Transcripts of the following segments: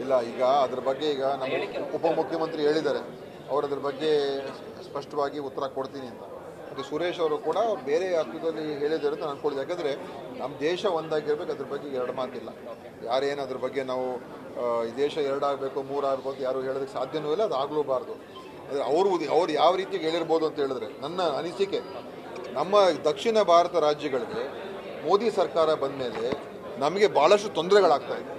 ಇಲ್ಲ, ಈಗ ಅದ್ರ ಬಗ್ಗೆ ಈಗ ನಮ್ಮ ಉಪಮುಖ್ಯಮಂತ್ರಿ ಹೇಳಿದ್ದಾರೆ, ಅವರು ಅದ್ರ ಬಗ್ಗೆ ಸ್ಪಷ್ಟವಾಗಿ ಉತ್ತರ ಕೊಡ್ತೀನಿ ಅಂತ. ಮತ್ತು ಸುರೇಶ್ ಅವರು ಕೂಡ ಬೇರೆ ಅರ್ಥದಲ್ಲಿ ಹೇಳಿದ್ದಾರೆ ಅಂತ ಅನ್ಕೊಳ್ತೀವಿ. ಯಾಕಂದರೆ ನಮ್ಮ ದೇಶ ಒಂದಾಗಿರ್ಬೇಕು, ಅದ್ರ ಬಗ್ಗೆ ಎರಡು ಮಾತಿಲ್ಲ. ಯಾರೇನು ಅದ್ರ ಬಗ್ಗೆ ನಾವು ಈ ದೇಶ ಎರಡಾಗಬೇಕು ಮೂರಾಗಬೇಕು ಅಂತ ಯಾರು ಹೇಳೋದಕ್ಕೆ ಸಾಧ್ಯವೂ ಇಲ್ಲ, ಅದು ಆಗಲೂಬಾರ್ದು. ಆದರೆ ಅವ್ರು ಯಾವ ರೀತಿಯಾಗಿ ಹೇಳಿರ್ಬೋದು ಅಂತ ಹೇಳಿದ್ರೆ, ನನ್ನ ಅನಿಸಿಕೆ ನಮ್ಮ ದಕ್ಷಿಣ ಭಾರತ ರಾಜ್ಯಗಳಿಗೆ ಮೋದಿ ಸರ್ಕಾರ ಬಂದ ಮೇಲೆ ನಮಗೆ ಭಾಳಷ್ಟು ತೊಂದರೆಗಳಾಗ್ತಾ ಇದೆ.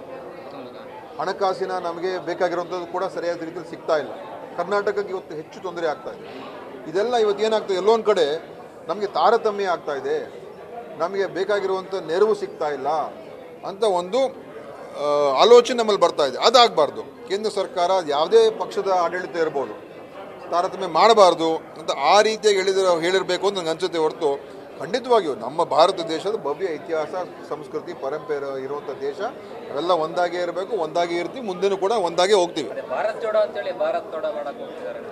ಹಣಕಾಸಿನ ನಮಗೆ ಬೇಕಾಗಿರುವಂಥದ್ದು ಕೂಡ ಸರಿಯಾದ ರೀತಿಯಲ್ಲಿ ಸಿಗ್ತಾ ಇಲ್ಲ. ಕರ್ನಾಟಕಕ್ಕೆ ಇವತ್ತು ಹೆಚ್ಚು ತೊಂದರೆ ಆಗ್ತಾ ಇದೆ. ಇದೆಲ್ಲ ಇವತ್ತು ಏನಾಗ್ತದೆ, ಎಲ್ಲೊಂದು ಕಡೆ ನಮಗೆ ತಾರತಮ್ಯ ಆಗ್ತಾ ಇದೆ, ನಮಗೆ ಬೇಕಾಗಿರುವಂಥ ನೆರವು ಸಿಗ್ತಾ ಇಲ್ಲ ಅಂತ ಒಂದು ಆಲೋಚನೆ ನಮ್ಮಲ್ಲಿ ಬರ್ತಾ ಇದೆ. ಅದಾಗಬಾರ್ದು. ಕೇಂದ್ರ ಸರ್ಕಾರ ಯಾವುದೇ ಪಕ್ಷದ ಆಡಳಿತ ಇರ್ಬೋದು, ತಾರತಮ್ಯ ಮಾಡಬಾರ್ದು ಅಂತ ಆ ರೀತಿಯಾಗಿ ಹೇಳಿರಬೇಕು ಅಂತ ನನಗೆ ಅನ್ಸುತ್ತೆ. ಹೊರತು ಖಂಡಿತವಾಗಿಯೂ ನಮ್ಮ ಭಾರತ ದೇಶದ ಭವ್ಯ ಇತಿಹಾಸ, ಸಂಸ್ಕೃತಿ, ಪರಂಪರೆ ಇರುವಂಥ ದೇಶ. ಅವೆಲ್ಲ ಒಂದಾಗೇ ಇರಬೇಕು, ಒಂದಾಗೇ ಇರ್ತೀವಿ, ಮುಂದೆನೂ ಕೂಡ ಒಂದಾಗೇ ಹೋಗ್ತೀವಿ.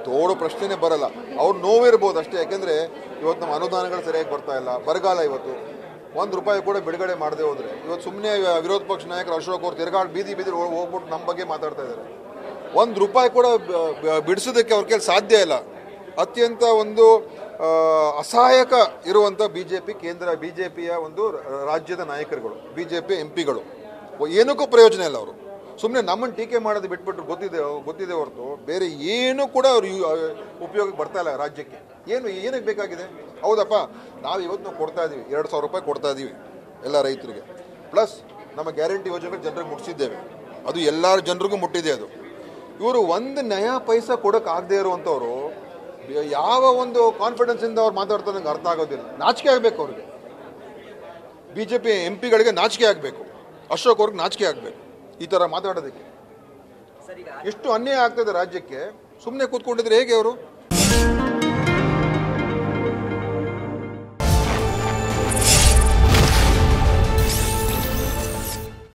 ತೋಡೋ ಪ್ರಶ್ನೆನೇ ಬರಲ್ಲ. ಅವ್ರು ನೋವಿರ್ಬೋದು ಅಷ್ಟೇ. ಯಾಕೆಂದರೆ ಇವತ್ತು ನಮ್ಮ ಅನುದಾನಗಳು ಸರಿಯಾಗಿ ಬರ್ತಾ ಇಲ್ಲ, ಬರಗಾಲ. ಇವತ್ತು ₹1 ಕೂಡ ಬಿಡುಗಡೆ ಮಾಡದೆ ಹೋದರೆ ಇವತ್ತು ಸುಮ್ಮನೆ ವಿರೋಧ ಪಕ್ಷ ನಾಯಕರು ಅಶೋಕ್ ಅವರು ತಿರುಗಾಡಿ ಬೀದಿ ಹೋಗ್ಬಿಟ್ಟು ನಮ್ಮ ಬಗ್ಗೆ ಮಾತಾಡ್ತಾ ಇದ್ದಾರೆ. ₹1 ಕೂಡ ಬಿಡಿಸೋದಕ್ಕೆ ಅವ್ರ ಕೈಲಿ ಸಾಧ್ಯ ಇಲ್ಲ. ಅತ್ಯಂತ ಒಂದು ಅಸಹಾಯಕ ಇರುವಂಥ ಬಿಜೆಪಿಯ ಒಂದು ರಾಜ್ಯದ ನಾಯಕರುಗಳು, ಬಿಜೆಪಿ MP ಗಳು ಏನಕ್ಕೂ ಪ್ರಯೋಜನ ಇಲ್ಲ. ಅವರು ಸುಮ್ಮನೆ ನಮ್ಮನ್ನು ಟೀಕೆ ಮಾಡೋದು ಬಿಟ್ಬಿಟ್ರು ಗೊತ್ತಿದೆ ಹೊರತು ಬೇರೆ ಏನೂ ಕೂಡ ಅವ್ರು ಉಪಯೋಗಕ್ಕೆ ಬರ್ತಾ ಇಲ್ಲ ರಾಜ್ಯಕ್ಕೆ. ಏನಕ್ಕೆ ಬೇಕಾಗಿದೆ? ಹೌದಪ್ಪ, ನಾವು ಇವತ್ತು ನಾವು ಕೊಡ್ತಾ ಇದ್ದೀವಿ, ₹2,000 ಕೊಡ್ತಾ ಇದ್ದೀವಿ ಎಲ್ಲ ರೈತರಿಗೆ. ಪ್ಲಸ್ ನಮ್ಮ ಗ್ಯಾರಂಟಿ ಯೋಜನೆಗಳು ಜನರಿಗೆ ಮುಟ್ಟಿಸಿದ್ದೇವೆ, ಅದು ಎಲ್ಲ ಜನರಿಗೂ ಮುಟ್ಟಿದೆ. ಅದು ಇವರು ಒಂದು ನಯಾ ಪೈಸಾ ಕೊಡೋಕ್ಕಾಗದೇ ಇರುವಂಥವ್ರು ಯಾವ ಒಂದು ಕಾನ್ಫಿಡೆನ್ಸಿಂದ ಅವ್ರು ಮಾತಾಡ್ತಾರೆ ನಂಗೆ ಅರ್ಥ ಆಗೋದಿಲ್ಲ. ನಾಚಿಕೆ ಆಗಬೇಕು ಅವ್ರಿಗೆ. ಬಿಜೆಪಿ MP ಗಳಿಗೆ ನಾಚಿಕೆ ಆಗಬೇಕು, ಅಶೋಕ್ ಅವ್ರಿಗೆ ನಾಚಿಕೆ ಆಗಬೇಕು ಈ ಥರ ಮಾತಾಡೋದಕ್ಕೆ. ಎಷ್ಟು ಅನ್ಯಾಯ ಆಗ್ತದೆ ರಾಜ್ಯಕ್ಕೆ. ಸುಮ್ಮನೆ ಕೂತ್ಕೊಂಡಿದ್ರೆ ಹೇಗೆ ಅವರು?